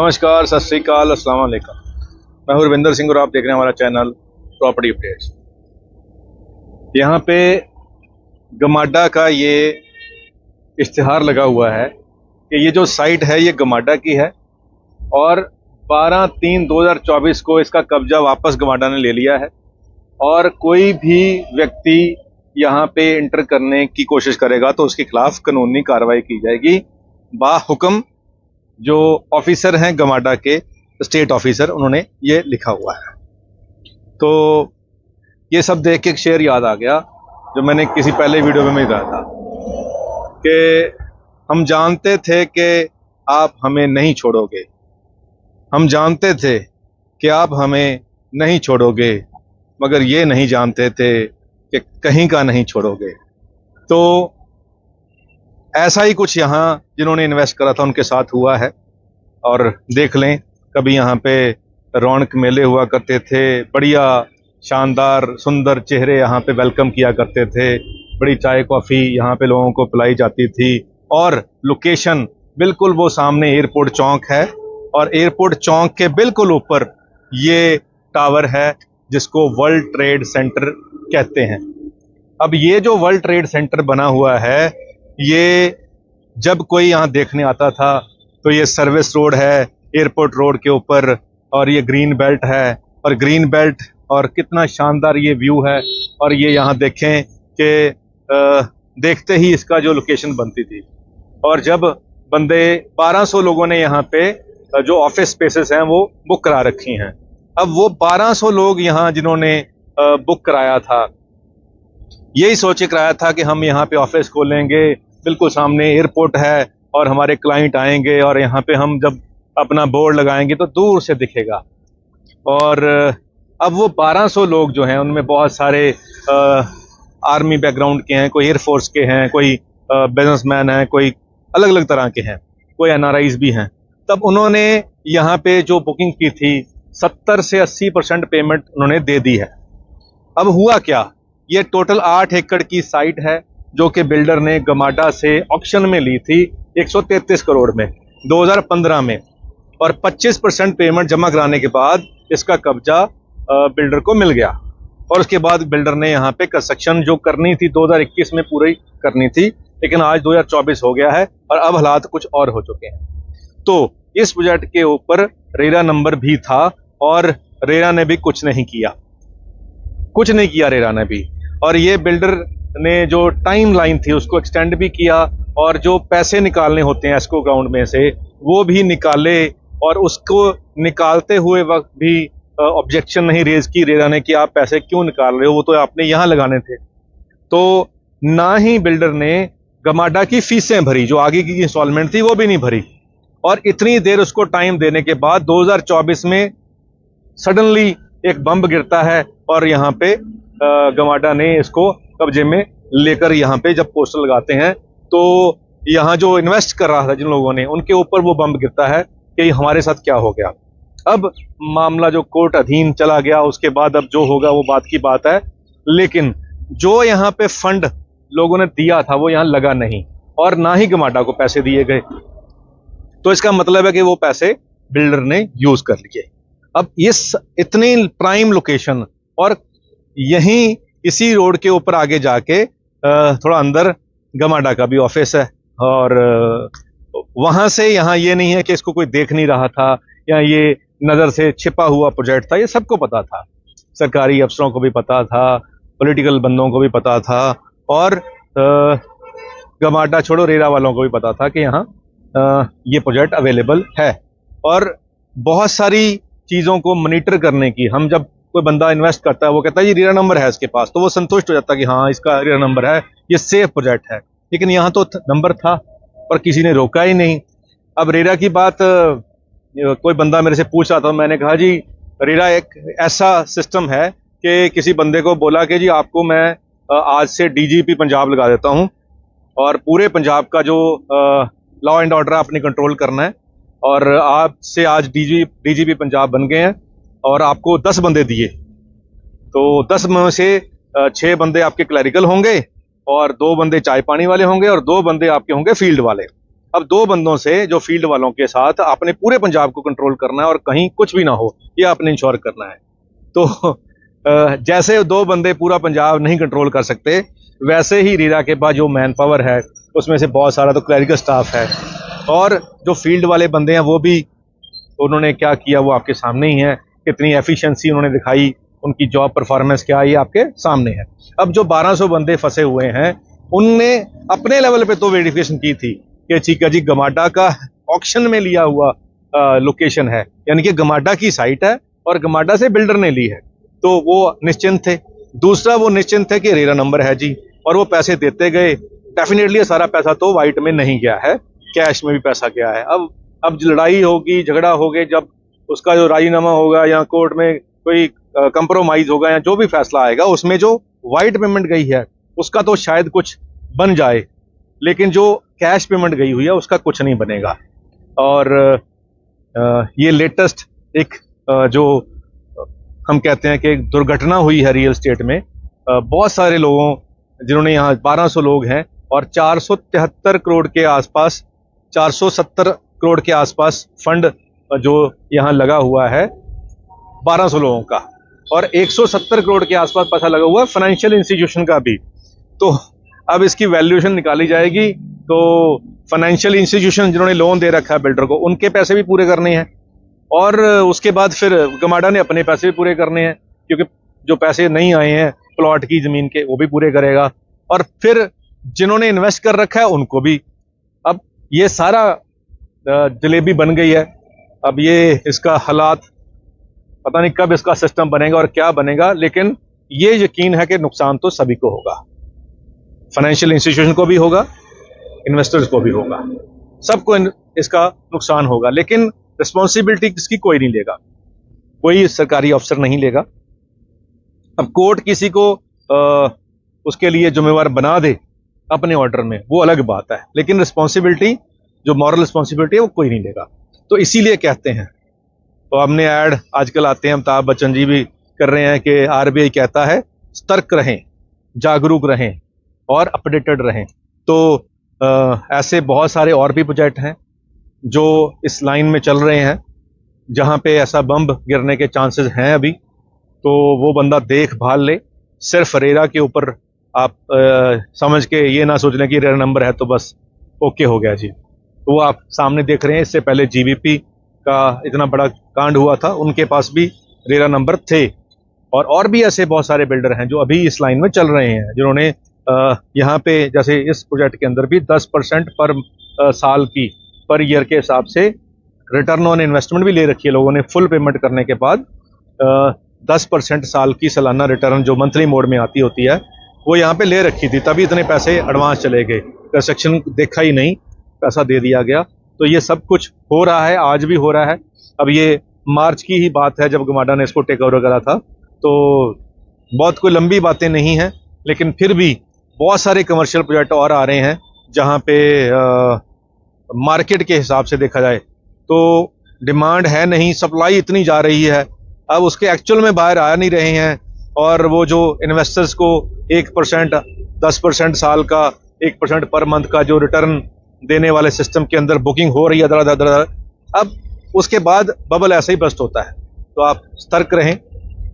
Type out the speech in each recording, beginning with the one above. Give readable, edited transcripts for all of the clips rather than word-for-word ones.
नमस्कार, सत श्री अकाल, अस्सलाम वालेकुम। मैं हूं रविंदर सिंह और आप देख रहे हैं हमारा चैनल प्रॉपर्टी अपडेट्स। यहाँ पे गमाडा का ये इश्तिहार लगा हुआ है कि ये जो साइट है ये गमाडा की है और 12/3/2024 को इसका कब्जा वापस गमाडा ने ले लिया है और कोई भी व्यक्ति यहाँ पे इंटर करने की कोशिश करेगा तो उसके खिलाफ कानूनी कार्रवाई की जाएगी बाहुक्म। जो ऑफिसर हैं गमाडा के स्टेट ऑफिसर, उन्होंने ये लिखा हुआ है। तो ये सब देख के एक शेर याद आ गया जो मैंने किसी पहले वीडियो में कहा था कि हम जानते थे कि आप हमें नहीं छोड़ोगे, हम जानते थे कि आप हमें नहीं छोड़ोगे, मगर ये नहीं जानते थे कि कहीं का नहीं छोड़ोगे। तो ऐसा ही कुछ यहाँ जिन्होंने इन्वेस्ट करा था उनके साथ हुआ है। और देख लें, कभी यहाँ पे रौनक मेले हुआ करते थे, बढ़िया शानदार सुंदर चेहरे यहाँ पे वेलकम किया करते थे, बड़ी चाय कॉफ़ी यहाँ पे लोगों को पिलाई जाती थी और लोकेशन बिल्कुल वो सामने एयरपोर्ट चौक है और एयरपोर्ट चौक के बिल्कुल ऊपर ये टावर है जिसको वर्ल्ड ट्रेड सेंटर कहते हैं। अब ये जो वर्ल्ड ट्रेड सेंटर बना हुआ है, ये जब कोई यहाँ देखने आता था तो ये सर्विस रोड है एयरपोर्ट रोड के ऊपर और ये ग्रीन बेल्ट है और ग्रीन बेल्ट और कितना शानदार ये व्यू है। और ये यहाँ देखें कि देखते ही इसका जो लोकेशन बनती थी और जब बंदे 1200 लोगों ने यहाँ पे जो ऑफिस स्पेसेस हैं वो बुक करा रखी हैं। अब वो 1200 लोग यहाँ जिन्होंने बुक कराया था, यही सोच के कराया था कि हम यहाँ पे ऑफिस खोलेंगे, बिल्कुल सामने एयरपोर्ट है और हमारे क्लाइंट आएंगे और यहाँ पे हम जब अपना बोर्ड लगाएंगे तो दूर से दिखेगा। और अब वो 1200 लोग जो हैं उनमें बहुत सारे आर्मी बैकग्राउंड के हैं, कोई एयरफोर्स के हैं, कोई बिजनेसमैन हैं, कोई अलग अलग तरह के हैं, कोई एनआरआईज भी हैं। तब उन्होंने यहाँ पे जो बुकिंग की थी 70 से 80% पेमेंट उन्होंने दे दी है। अब हुआ क्या, ये टोटल 8 एकड़ की साइट है जो कि बिल्डर ने गमाडा से ऑक्शन में ली थी 133 करोड़ में 2015 में और 25% पेमेंट जमा कराने के बाद इसका कब्जा बिल्डर को मिल गया। और उसके बाद बिल्डर ने यहाँ पे कंस्ट्रक्शन जो करनी थी 2021 में पूरी करनी थी, लेकिन आज 2024 हो गया है और अब हालात कुछ और हो चुके हैं। तो इस प्रोजेक्ट के ऊपर रेरा नंबर भी था और रेरा ने भी कुछ नहीं किया रेरा ने भी। और ये बिल्डर ने जो टाइम लाइन थी उसको एक्सटेंड भी किया और जो पैसे निकालने होते हैं एस्को अकाउंट में से वो भी निकाले और उसको निकालते हुए वक्त भी ऑब्जेक्शन नहीं रेज की रेरा ने कि आप पैसे क्यों निकाल रहे हो, वो तो आपने यहाँ लगाने थे। तो ना ही बिल्डर ने गमाडा की फीसें भरी, जो आगे की इंस्टॉलमेंट थी वो भी नहीं भरी। और इतनी देर उसको टाइम देने के बाद 2024 में सडनली एक बम गिरता है और यहाँ पे गमाडा ने इसको कब्जे में लेकर यहाँ पे जब पोस्टर लगाते हैं तो यहाँ जो इन्वेस्ट कर रहा था जिन लोगों ने, उनके ऊपर वो बम गिरता है कि हमारे साथ क्या हो गया। अब मामला जो कोर्ट अधीन चला गया, उसके बाद अब जो होगा वो बात की बात है, लेकिन जो यहाँ पे फंड लोगों ने दिया था वो यहाँ लगा नहीं और ना ही गमाडा को पैसे दिए गए। तो इसका मतलब है कि वो पैसे बिल्डर ने यूज कर लिए। अब इस इतनी प्राइम लोकेशन और यहीं इसी रोड के ऊपर आगे जाके थोड़ा अंदर गमाडा का भी ऑफिस है और वहां से यहाँ ये नहीं है कि इसको कोई देख नहीं रहा था या ये नजर से छिपा हुआ प्रोजेक्ट था, ये सबको पता था, सरकारी अफसरों को भी पता था, पॉलिटिकल बंदों को भी पता था और गमाडा छोड़ो रेरा वालों को भी पता था कि यहाँ ये प्रोजेक्ट अवेलेबल है। और बहुत सारी चीज़ों को मॉनिटर करने की, हम जब कोई बंदा इन्वेस्ट करता है वो कहता है ये रेरा नंबर है इसके पास, तो वो संतुष्ट हो जाता है कि हाँ इसका रेरा नंबर है, ये सेफ प्रोजेक्ट है। लेकिन यहाँ तो नंबर था पर किसी ने रोका ही नहीं। अब रेरा की बात कोई बंदा मेरे से पूछ रहा था, मैंने कहा जी रेरा एक ऐसा सिस्टम है कि किसी बंदे को बोला कि जी आपको मैं आज से डीजीपी पंजाब लगा देता हूँ और पूरे पंजाब का जो लॉ एंड ऑर्डर आपने कंट्रोल करना है और आपसे आज डीजीपी पंजाब बन गए हैं और आपको 10 बंदे दिए, तो 10 में से 6 बंदे आपके क्लरिकल होंगे और 2 बंदे चाय पानी वाले होंगे और 2 बंदे आपके होंगे फील्ड वाले। अब 2 बंदों से, जो फील्ड वालों के साथ अपने पूरे पंजाब को कंट्रोल करना है और कहीं कुछ भी ना हो, ये आपने इंश्योर करना है। तो जैसे 2 बंदे पूरा पंजाब नहीं कंट्रोल कर सकते, वैसे ही रेरा के पास जो मैन पावर है उसमें से बहुत सारा तो क्लरिकल स्टाफ है, और जो फील्ड वाले बंदे हैं वो भी, उन्होंने क्या किया वो आपके सामने ही है। कितनी एफिशिएंसी उन्होंने दिखाई, उनकी जॉब परफॉर्मेंस क्या, ये आपके सामने है। अब जो 1200 बंदे फंसे हुए हैं, उनने अपने लेवल पे तो वेरिफिकेशन की थी कि चीका जी गमाडा का ऑक्शन में लिया हुआ लोकेशन है, यानी कि गमाडा की साइट है और गमाडा से बिल्डर ने ली है, तो वो निश्चिंत थे। दूसरा, वो निश्चिंत थे कि रेरा नंबर है जी, और वो पैसे देते गए। डेफिनेटली सारा पैसा तो वाइट में नहीं गया है, कैश में भी पैसा गया है। अब लड़ाई होगी, झगड़ा होगे, जब उसका जो राजीनामा होगा या कोर्ट में कोई कंप्रोमाइज होगा या जो भी फैसला आएगा, उसमें जो वाइट पेमेंट गई है उसका तो शायद कुछ बन जाए, लेकिन जो कैश पेमेंट गई हुई है उसका कुछ नहीं बनेगा। और ये लेटेस्ट एक जो हम कहते हैं कि एक दुर्घटना हुई है रियल एस्टेट में। बहुत सारे लोगों, जिन्होंने यहाँ 1200 लोग हैं और 473 करोड़ के आसपास, 470 करोड़ के आसपास फंड जो यहाँ लगा हुआ है 1200 लोगों का, और 170 करोड़ के आसपास पैसा लगा हुआ है फाइनेंशियल इंस्टीट्यूशन का भी। तो अब इसकी वैल्यूएशन निकाली जाएगी, तो फाइनेंशियल इंस्टीट्यूशन जिन्होंने लोन दे रखा है बिल्डर को, उनके पैसे भी पूरे करने हैं, और उसके बाद फिर गमाडा ने अपने पैसे भी पूरे करने हैं, क्योंकि जो पैसे नहीं आए हैं प्लॉट की ज़मीन के वो भी पूरे करेगा, और फिर जिन्होंने इन्वेस्ट कर रखा है उनको भी। अब ये सारा जलेबी बन गई है। अब ये इसका हालात पता नहीं कब इसका सिस्टम बनेगा और क्या बनेगा, लेकिन ये यकीन है कि नुकसान तो सभी को होगा, फाइनेंशियल इंस्टीट्यूशन को भी होगा, इन्वेस्टर्स को भी होगा, सबको इसका नुकसान होगा। लेकिन रिस्पॉन्सिबिलिटी किसकी, कोई नहीं लेगा, कोई सरकारी अफसर नहीं लेगा। अब कोर्ट किसी को उसके लिए जिम्मेवार बना दे अपने ऑर्डर में, वो अलग बात है, लेकिन रिस्पॉन्सिबिलिटी, जो मॉरल रिस्पॉन्सिबिलिटी है, वो कोई नहीं लेगा। तो इसीलिए कहते हैं, तो हमने ऐड आजकल आते हैं, अमिताभ बच्चन जी भी कर रहे हैं कि आरबीआई कहता है सतर्क रहें, जागरूक रहें और अपडेटेड रहें। तो ऐसे बहुत सारे और भी प्रोजेक्ट हैं जो इस लाइन में चल रहे हैं, जहां पे ऐसा बम गिरने के चांसेस हैं अभी, तो वो बंदा देख भाल ले। सिर्फ रेरा के ऊपर आप समझ के ये ना सोच लें कि रेरा नंबर है तो बस ओके हो गया जी। तो वो आप सामने देख रहे हैं, इससे पहले जीवीपी का इतना बड़ा कांड हुआ था, उनके पास भी रेरा नंबर थे, और भी ऐसे बहुत सारे बिल्डर हैं जो अभी इस लाइन में चल रहे हैं, जिन्होंने यहाँ पे जैसे इस प्रोजेक्ट के अंदर भी 10% पर साल की, पर ईयर के हिसाब से रिटर्न ऑन इन्वेस्टमेंट भी ले रखी है लोगों ने। फुल पेमेंट करने के बाद 10% साल की सालाना रिटर्न जो मंथली मोड में आती होती है, वो यहाँ पे ले रखी थी, तभी इतने पैसे एडवांस चले गए। कंस्ट्रक्शन देखा ही नहीं, पैसा दे दिया गया। तो ये सब कुछ हो रहा है, आज भी हो रहा है। अब ये मार्च की ही बात है जब गमाडा ने इसको टेक ओवर करा था, तो बहुत कोई लंबी बातें नहीं हैं, लेकिन फिर भी बहुत सारे कमर्शियल प्रोजेक्ट और आ रहे हैं जहाँ पे मार्केट के हिसाब से देखा जाए तो डिमांड है नहीं, सप्लाई इतनी जा रही है, अब उसके एक्चुअल में बाहर आ नहीं रहे हैं। और वो जो इन्वेस्टर्स को 1%, 10% साल का, 1% पर मंथ का जो रिटर्न देने वाले सिस्टम के अंदर बुकिंग हो रही है दर, अब उसके बाद बबल ऐसे ही बस्ट होता है। तो आप सतर्क रहें,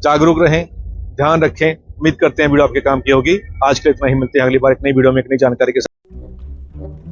जागरूक रहें, ध्यान रखें। उम्मीद करते हैं वीडियो आपके काम की होगी। आज के इतना ही, मिलते हैं अगली बार एक नई वीडियो में एक नई जानकारी के साथ।